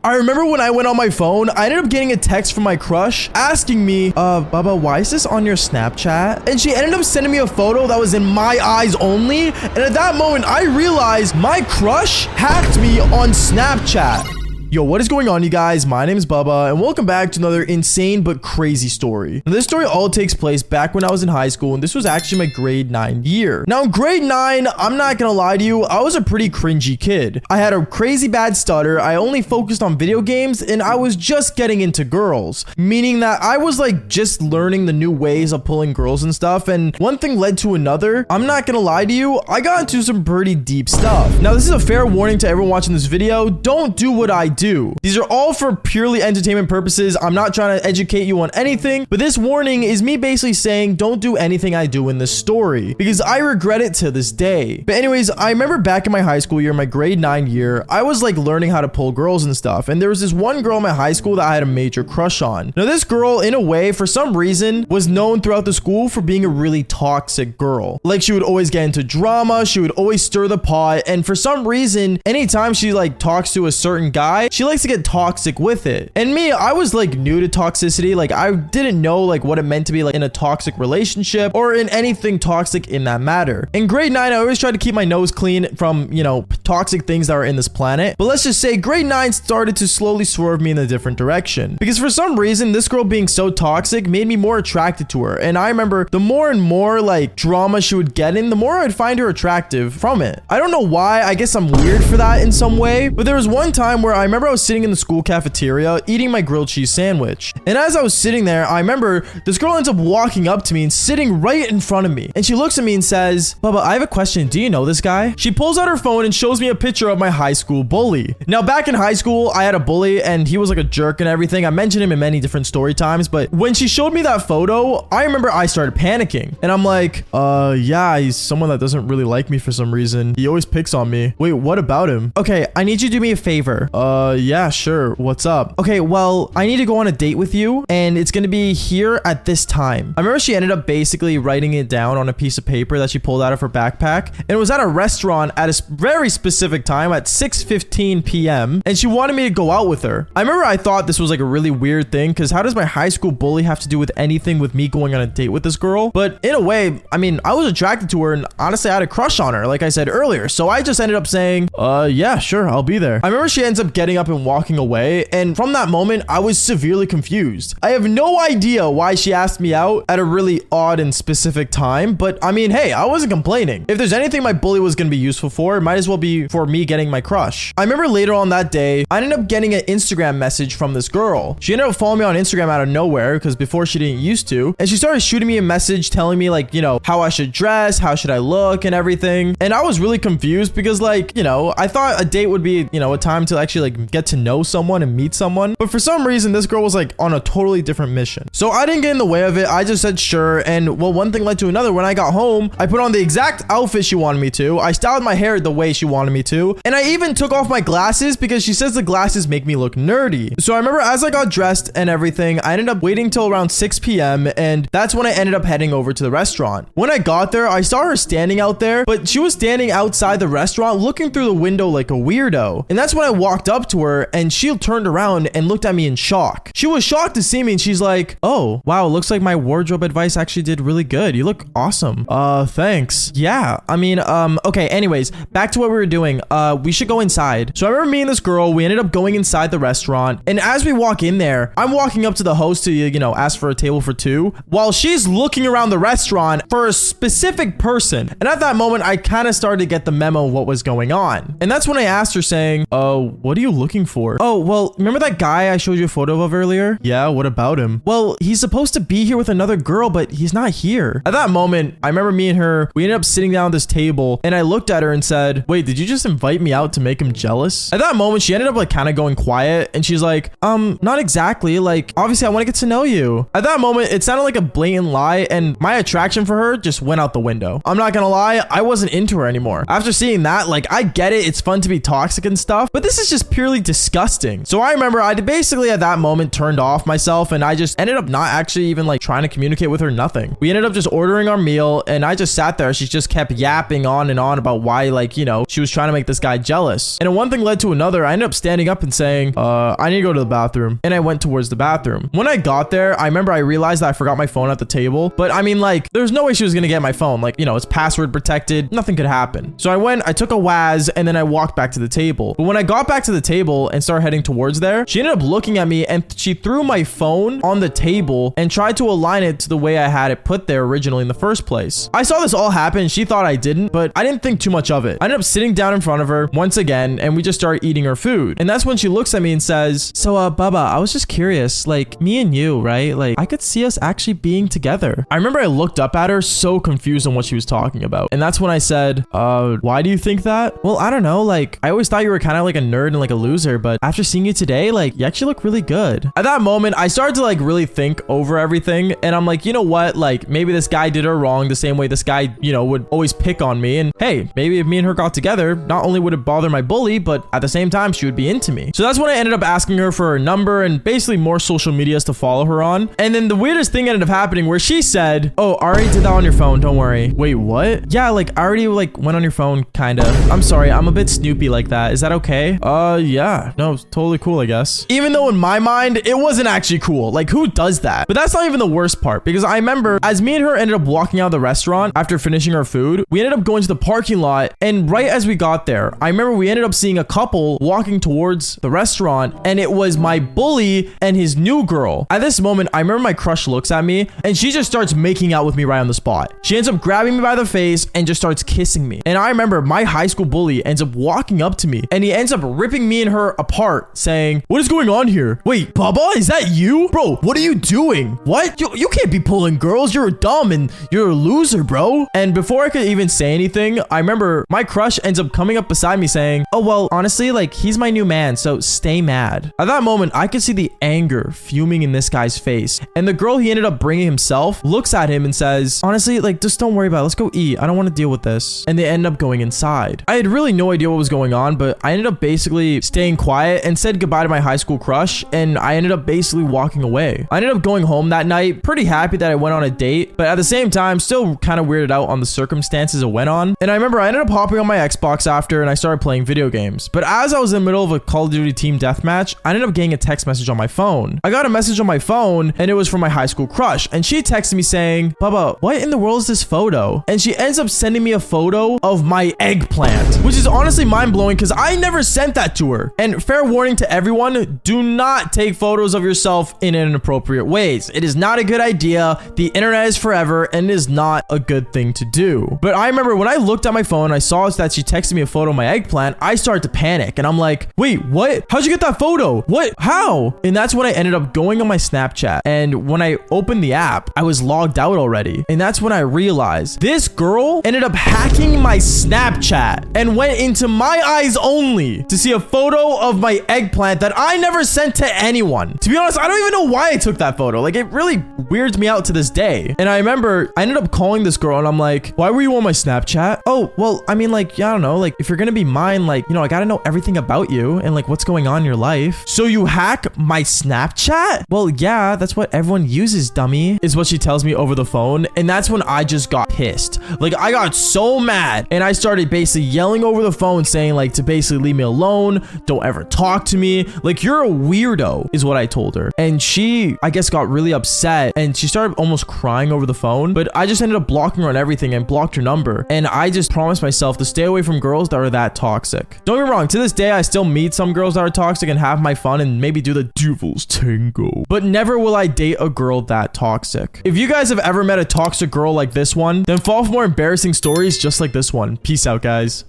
I remember when I went on my phone, I ended up getting a text from my crush asking me, Baba, why is this on your Snapchat? And she ended up sending me a photo that was in my eyes only. And at that moment, I realized my crush hacked me on Snapchat. Yo, what is going on, you guys? My name is Bubba, and welcome back to another insane but crazy story. Now, this story all takes place back when I was in high school, and this was actually my grade 9 year. Now, in grade 9, I'm not gonna lie to you, I was a pretty cringy kid. I had a crazy bad stutter, I only focused on video games, and I was just getting into girls. Meaning that I was like just learning the new ways of pulling girls and stuff, and one thing led to another. I'm not gonna lie to you, I got into some pretty deep stuff. Now, this is a fair warning to everyone watching this video. Don't do what I do. These are all for purely entertainment purposes. I'm not trying to educate you on anything, but this warning is me basically saying don't do anything I do in this story because I regret it to this day. But anyways, I remember back in my high school year, my grade 9 year, I was like learning how to pull girls and stuff. And there was this one girl in my high school that I had a major crush on. Now, this girl, in a way, for some reason, was known throughout the school for being a really toxic girl. Like, she would always get into drama. She would always stir the pot. And for some reason, anytime she like talks to a certain guy, she likes to get toxic with it. And me, I was like new to toxicity. Like, I didn't know like what it meant to be like in a toxic relationship or in anything toxic in that matter. In grade 9, I always tried to keep my nose clean from, you know, toxic things that are in this planet. But let's just say grade 9 started to slowly swerve me in a different direction. Because for some reason, this girl being so toxic made me more attracted to her. And I remember the more and more like drama she would get in, the more I'd find her attractive from it. I don't know why. I guess I'm weird for that in some way. But there was one time where I remember I was sitting in the school cafeteria eating my grilled cheese sandwich. And as I was sitting there, I remember this girl ends up walking up to me and sitting right in front of me. And she looks at me and says, Bubba, I have a question. Do you know this guy? She pulls out her phone and shows me a picture of my high school bully. Now, back in high school, I had a bully and he was like a jerk and everything. I mentioned him in many different story times, but when she showed me that photo, I remember I started panicking. And I'm like, yeah, he's someone that doesn't really like me for some reason. He always picks on me. Wait, what about him? Okay, I need you to do me a favor. Yeah, sure. What's up? Okay, well, I need to go on a date with you and it's gonna be here at this time. I remember she ended up basically writing it down on a piece of paper that she pulled out of her backpack, and it was at a restaurant at a very specific time at 6:15 p.m. and she wanted me to go out with her. I remember I thought this was like a really weird thing because how does my high school bully have to do with anything with me going on a date with this girl? But in a way, I mean, I was attracted to her and honestly I had a crush on her like I said earlier, so I just ended up saying, yeah, sure, I'll be there. I remember she ends up getting up and walking away, and from that moment I was severely confused. I have no idea why she asked me out at a really odd and specific time, but I mean, hey, I wasn't complaining. If there's anything my bully was gonna be useful for, it might as well be for me getting my crush. I remember later on that day, I ended up getting an Instagram message from this girl. She ended up following me on Instagram out of nowhere because before she didn't used to, and she started shooting me a message telling me like, you know, how I should dress, how should I look and everything. And I was really confused because like, you know, I thought a date would be, you know, a time to actually like get to know someone and meet someone. But for some reason, this girl was like on a totally different mission. So I didn't get in the way of it. I just said sure. And well, one thing led to another. When I got home, I put on the exact outfit she wanted me to. I styled my hair the way she wanted me to. And I even took off my glasses because she says the glasses make me look nerdy. So I remember as I got dressed and everything, I ended up waiting till around 6 p.m. and that's when I ended up heading over to the restaurant. When I got there, I saw her standing out there, but she was standing outside the restaurant looking through the window like a weirdo. And that's when I walked up to her and she turned around and looked at me in shock. She was shocked to see me and she's like, oh, wow, looks like my wardrobe advice actually did really good. You look awesome. Thanks. Yeah, I mean, okay, anyways, back to what we were doing. We should go inside. So I remember me and this girl, we ended up going inside the restaurant. And as we walk in there, I'm walking up to the host to, you know, ask for a table for two while she's looking around the restaurant for a specific person. And at that moment, I kind of started to get the memo of what was going on. And that's when I asked her saying, what are you looking for? Oh, well, remember that guy I showed you a photo of earlier? Yeah, what about him? Well, he's supposed to be here with another girl, but he's not here. At that moment, I remember me and her, we ended up sitting down at this table and I looked at her and said, wait, did you just invite me out to make him jealous? At that moment, she ended up like kind of going quiet and she's like, not exactly. Like, obviously I want to get to know you. At that moment, it sounded like a blatant lie and my attraction for her just went out the window. I'm not gonna lie, I wasn't into her anymore. After seeing that, like, I get it. It's fun to be toxic and stuff, but this is just purely really disgusting. So I remember I basically at that moment turned off myself, and I just ended up not actually even like trying to communicate with her, nothing. We ended up just ordering our meal, and I just sat there. She just kept yapping on and on about why, like, you know, she was trying to make this guy jealous. And one thing led to another. I ended up standing up and saying, I need to go to the bathroom. And I went towards the bathroom. When I got there, I remember I realized that I forgot my phone at the table. But I mean, like, there's no way she was gonna get my phone. Like, you know, it's password protected. Nothing could happen. So I took a Waz, and then I walked back to the table. But when I got back to the table and started heading towards there, she ended up looking at me, and she threw my phone on the table and tried to align it to the way I had it put there originally in the first place. I saw this all happen. She thought I didn't, but I didn't think too much of it. I ended up sitting down in front of her once again, and we just started eating her food. And that's when she looks at me and says, so, Baba, I was just curious, like, me and you, right? Like, I could see us actually being together. I remember I looked up at her so confused on what she was talking about. And that's when I said, why do you think that? Well, I don't know. Like, I always thought you were kind of like a nerd and like a loser, but after seeing you today, like, you actually look really good. At that moment, I started to like really think over everything. And I'm like, you know what? Like, maybe this guy did her wrong the same way this guy, you know, would always pick on me. And hey, maybe if me and her got together, not only would it bother my bully, but at the same time, she would be into me. So that's when I ended up asking her for her number and basically more social medias to follow her on. And then the weirdest thing ended up happening where she said, oh, I already did that on your phone. Don't worry. Wait, what? Yeah, like I already like went on your phone, kind of. I'm sorry. I'm a bit Snoopy like that. Is that okay? Yeah. No, totally cool, I guess. Even though in my mind, it wasn't actually cool. Like, who does that? But that's not even the worst part, because I remember as me and her ended up walking out of the restaurant after finishing our food, we ended up going to the parking lot, and right as we got there, I remember we ended up seeing a couple walking towards the restaurant, and it was my bully and his new girl. At this moment, I remember my crush looks at me, and she just starts making out with me right on the spot. She ends up grabbing me by the face and just starts kissing me. And I remember my high school bully ends up walking up to me, and he ends up ripping me and her apart, saying, what is going on here? Wait, Baba, is that you? Bro, what are you doing? What? You can't be pulling girls. You're dumb and you're a loser, bro. And before I could even say anything, I remember my crush ends up coming up beside me saying, oh, well, honestly, like, he's my new man, so stay mad. At that moment, I could see the anger fuming in this guy's face. And the girl he ended up bringing himself looks at him and says, honestly, like, just don't worry about it. Let's go eat. I don't want to deal with this. And they end up going inside. I had really no idea what was going on, but I ended up basically staying quiet and said goodbye to my high school crush, and I ended up basically walking away. I ended up going home that night, pretty happy that I went on a date, but at the same time, still kind of weirded out on the circumstances it went on. And I remember I ended up hopping on my Xbox after, and I started playing video games. But as I was in the middle of a Call of Duty team deathmatch, I ended up getting a text message on my phone. I got a message on my phone, and it was from my high school crush, and she texted me saying, Baba, what in the world is this photo? And she ends up sending me a photo of my eggplant, which is honestly mind-blowing because I never sent that to her. And fair warning to everyone, do not take photos of yourself in inappropriate ways. It is not a good idea. The internet is forever, and it is not a good thing to do. But I remember when I looked at my phone, I saw that she texted me a photo of my eggplant. I started to panic, and I'm like, wait, what? How'd you get that photo? What? How? And that's when I ended up going on my Snapchat. And when I opened the app, I was logged out already. And that's when I realized this girl ended up hacking my Snapchat and went into my eyes only to see a photo of my eggplant that I never sent to anyone. To be honest, I don't even know why I took that photo. Like, it really weirds me out to this day. And I remember I ended up calling this girl, and I'm like, why were you on my Snapchat? Oh, well, I mean, like, yeah, I don't know. Like, if you're gonna be mine, like, you know, I gotta know everything about you and like what's going on in your life. So you hack my Snapchat? Well, yeah, that's what everyone uses, dummy, is what she tells me over the phone. And that's when I just got pissed. Like, I got so mad, and I started basically yelling over the phone saying like to basically leave me alone, don't ever talk to me, like, you're a weirdo, is what I told her. And she, I guess, got really upset, and she started almost crying over the phone. But I just ended up blocking her on everything and blocked her number. And I just promised myself to stay away from girls that are that toxic. Don't get me wrong, to this day I still meet some girls that are toxic and have my fun and maybe do the devil's tango, but never will I date a girl that toxic. If you guys have ever met a toxic girl like this one, then follow for more embarrassing stories just like this one. Peace out, guys.